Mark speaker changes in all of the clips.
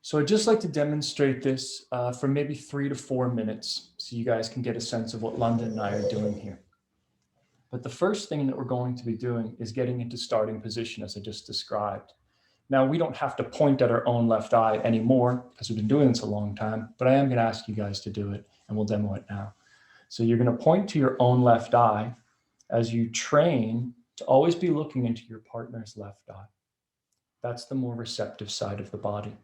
Speaker 1: So I'd just like to demonstrate this for maybe 3 to 4 minutes so you guys can get a sense of what London and I are doing here. But the first thing that we're going to be doing is getting into starting position as I just described. Now, we don't have to point at our own left eye anymore because we've been doing this a long time, but I am going to ask you guys to do it and we'll demo it now. So you're going to point to your own left eye as you train to always be looking into your partner's left eye. That's the more receptive side of the body.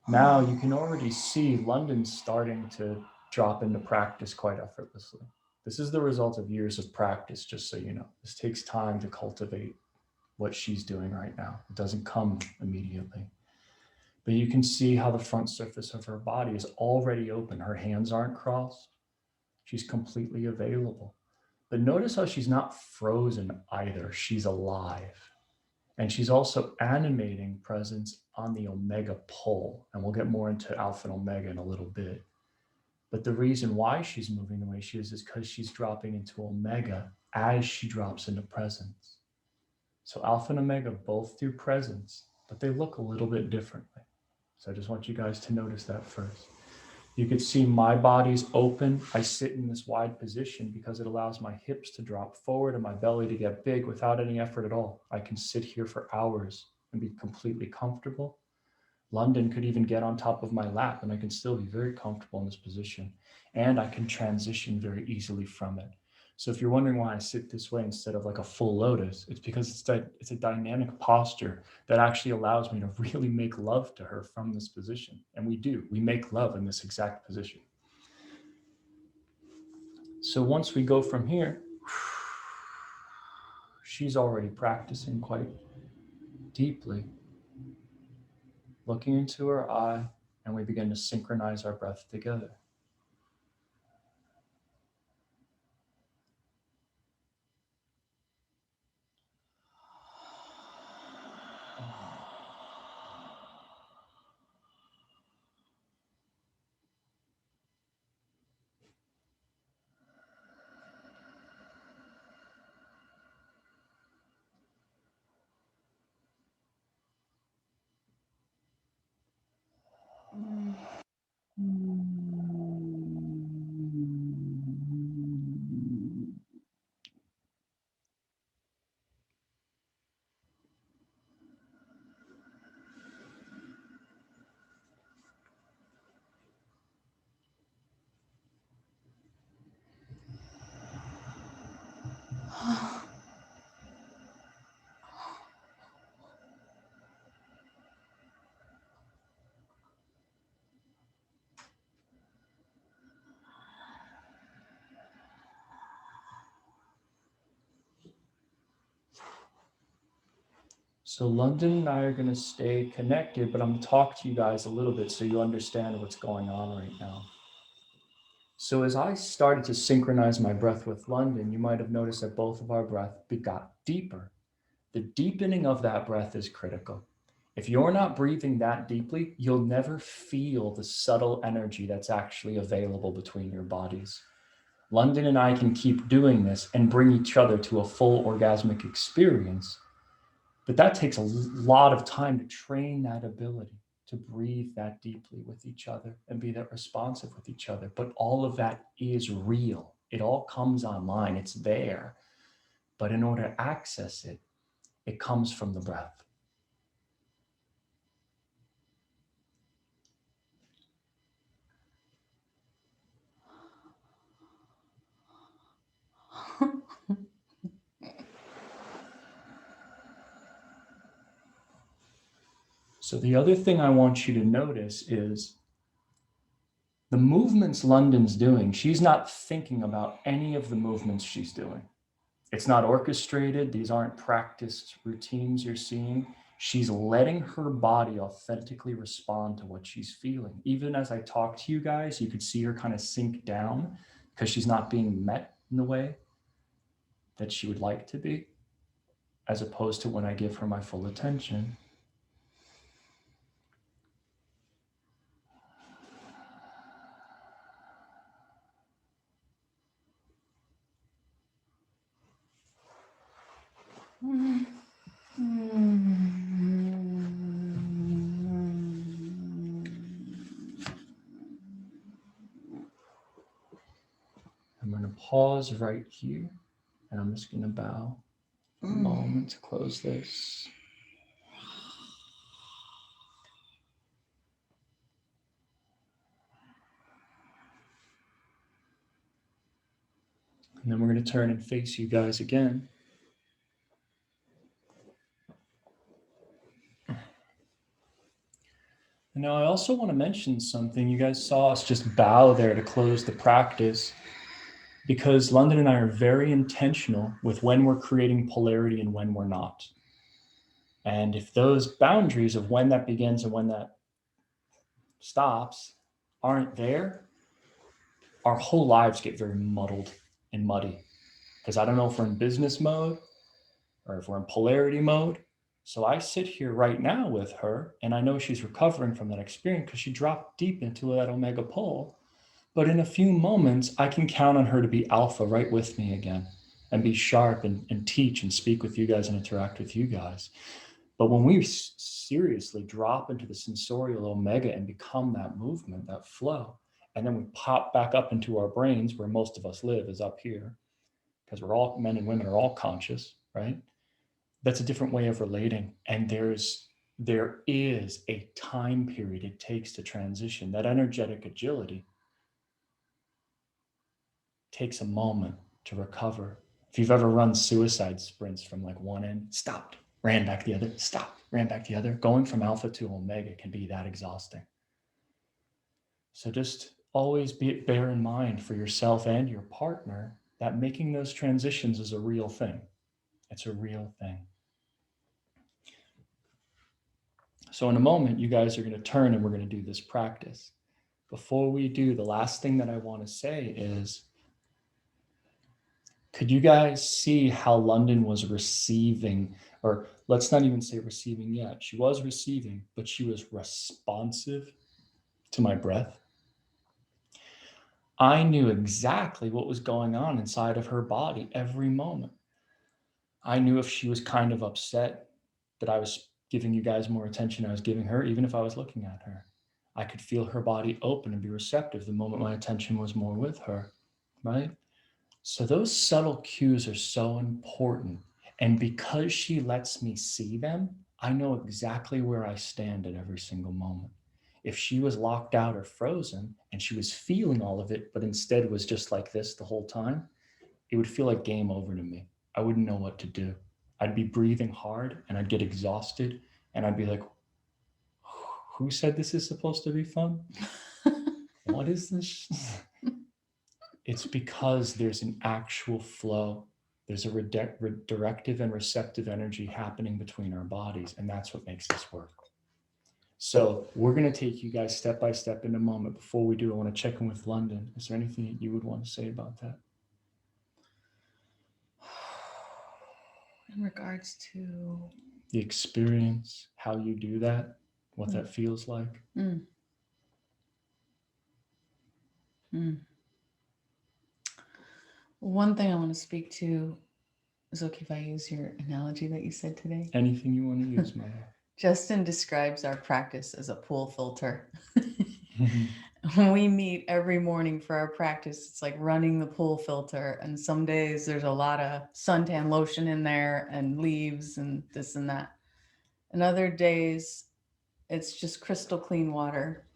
Speaker 1: Now you can already see London starting to drop into practice quite effortlessly. This is the result of years of practice, just so you know. This takes time to cultivate what she's doing right now. It doesn't come immediately. But you can see how the front surface of her body is already open. Her hands aren't crossed. She's completely available. But notice how she's not frozen either. She's alive. And she's also animating presence on the omega pole. And we'll get more into alpha and omega in a little bit. But the reason why she's moving the way she is because she's dropping into omega as she drops into presence. So alpha and omega both do presence, but they look a little bit differently. So I just want you guys to notice that first. You can see my body's open. I sit in this wide position because it allows my hips to drop forward and my belly to get big without any effort at all. I can sit here for hours and be completely comfortable. London could even get on top of my lap and I can still be very comfortable in this position. And I can transition very easily from it. So if you're wondering why I sit this way instead of like a full lotus, it's because it's a dynamic posture that actually allows me to really make love to her from this position. And we make love in this exact position. So once we go from here, she's already practicing quite deeply, looking into her eye, and we begin to synchronize our breath together. So London and I are going to stay connected, but I'm going to talk to you guys a little bit so you understand what's going on right now. So as I started to synchronize my breath with London, you might have noticed that both of our breath got deeper. The deepening of that breath is critical. If you're not breathing that deeply, you'll never feel the subtle energy that's actually available between your bodies. London and I can keep doing this and bring each other to a full orgasmic experience. But that takes a lot of time to train that ability to breathe that deeply with each other and be that responsive with each other. But all of that is real. It all comes online, it's there. But in order to access it, it comes from the breath. So the other thing I want you to notice is the movements London's doing, she's not thinking about any of the movements she's doing. It's not orchestrated. These aren't practiced routines you're seeing. She's letting her body authentically respond to what she's feeling. Even as I talk to you guys, you could see her kind of sink down because she's not being met in the way that she would like to be, as opposed to when I give her my full attention. pause right here. And I'm just going to bow a moment to close this. And then we're going to turn and face you guys again. And now I also want to mention something. You guys saw us just bow there to close the practice because London and I are very intentional with when we're creating polarity and when we're not. And if those boundaries of when that begins and when that stops aren't there, our whole lives get very muddled and muddy. Because I don't know if we're in business mode or if we're in polarity mode. So I sit here right now with her, and I know she's recovering from that experience because she dropped deep into that omega pole. But in a few moments, I can count on her to be alpha right with me again and be sharp and teach and speak with you guys and interact with you guys. But when we seriously drop into the sensorial omega and become that movement, that flow, and then we pop back up into our brains where most of us live is up here, because we're all men and women are all conscious, right? That's a different way of relating. And there is a time period it takes to transition. That energetic agility takes a moment to recover. If you've ever run suicide sprints from like one end, stopped, ran back the other, stopped, ran back the other, going from alpha to omega can be that exhausting. So just always bear in mind for yourself and your partner that making those transitions is a real thing. It's a real thing. So in a moment, you guys are going to turn and we're going to do this practice. Before we do, the last thing that I want to say is, could you guys see how Londin was receiving, or let's not even say receiving yet. She was receiving, but she was responsive to my breath. I knew exactly what was going on inside of her body every moment. I knew if she was kind of upset that I was giving you guys more attention I was giving her, even if I was looking at her. I could feel her body open and be receptive the moment my attention was more with her, right? So those subtle cues are so important. And because she lets me see them, I know exactly where I stand at every single moment. If she was locked out or frozen and she was feeling all of it, but instead was just like this the whole time, it would feel like game over to me. I wouldn't know what to do. I'd be breathing hard and I'd get exhausted and I'd be like, who said this is supposed to be fun? What is this? It's because there's an actual flow. There's a directive and receptive energy happening between our bodies, and that's what makes this work. So we're going to take you guys step by step in a moment. Before we do, I want to check in with Londin. Is there anything that you would want to say about that?
Speaker 2: In regards to
Speaker 1: the experience, how you do that, what that feels like.
Speaker 2: One thing I want to speak to is, okay if I use your analogy that you said today?
Speaker 1: Anything you want to use, Maya.
Speaker 2: Justin describes our practice as a pool filter. We meet every morning for our practice. It's like running the pool filter. And some days there's a lot of suntan lotion in there and leaves and this and that. And other days it's just crystal clean water.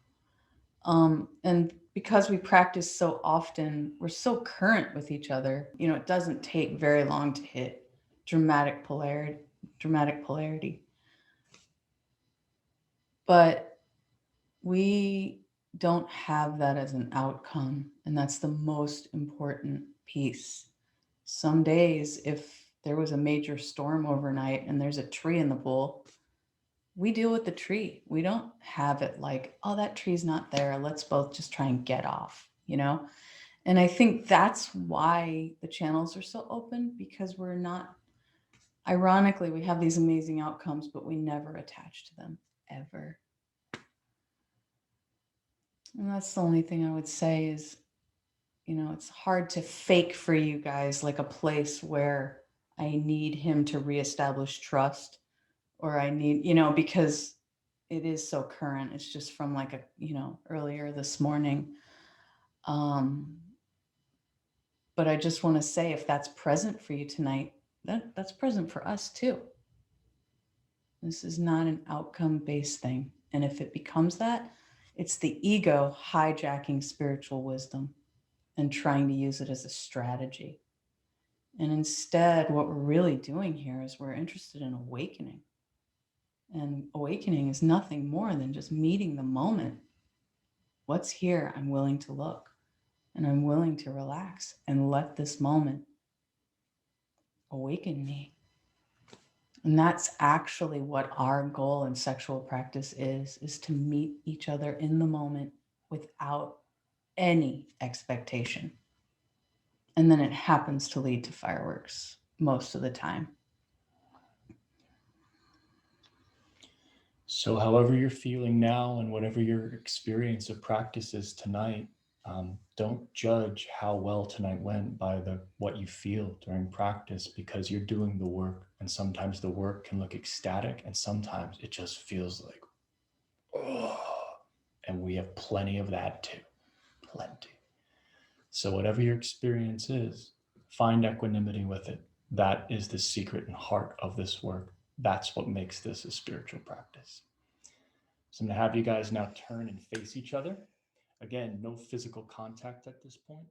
Speaker 2: And because we practice so often, we're so current with each other. You know, it doesn't take very long to hit dramatic polarity. Dramatic polarity. But we don't have that as an outcome, and that's the most important piece. Some days, if there was a major storm overnight and there's a tree in the pool, we deal with the tree. We don't have it like, oh, that tree's not there, let's both just try and get off, you know? And I think that's why the channels are so open, because we're not, ironically, we have these amazing outcomes, but we never attach to them, ever. And that's the only thing I would say is, you know, it's hard to fake for you guys like a place where I need him to reestablish trust, or I need, you know, because it is so current. It's just from like a, you know, earlier this morning. Um, But I just want to say, if that's present for you tonight, that's present for us too. This is not an outcome based thing. And if it becomes that, it's the ego hijacking spiritual wisdom and trying to use it as a strategy. And instead, what we're really doing here is we're interested in awakening. And awakening is nothing more than just meeting the moment. What's here? I'm willing to look, and I'm willing to relax and let this moment awaken me. And that's actually what our goal in sexual practice is to meet each other in the moment without any expectation. And then it happens to lead to fireworks most of the time.
Speaker 1: So, however you're feeling now and whatever your experience of practice is tonight, don't judge how well tonight went by what you feel during practice, because you're doing the work. And sometimes the work can look ecstatic, and sometimes it just feels like, oh, and we have plenty of that too. Plenty. So, whatever your experience is, find equanimity with it. That is the secret and heart of this work. That's what makes this a spiritual practice. So I'm going to have you guys now turn and face each other. Again, no physical contact at this point.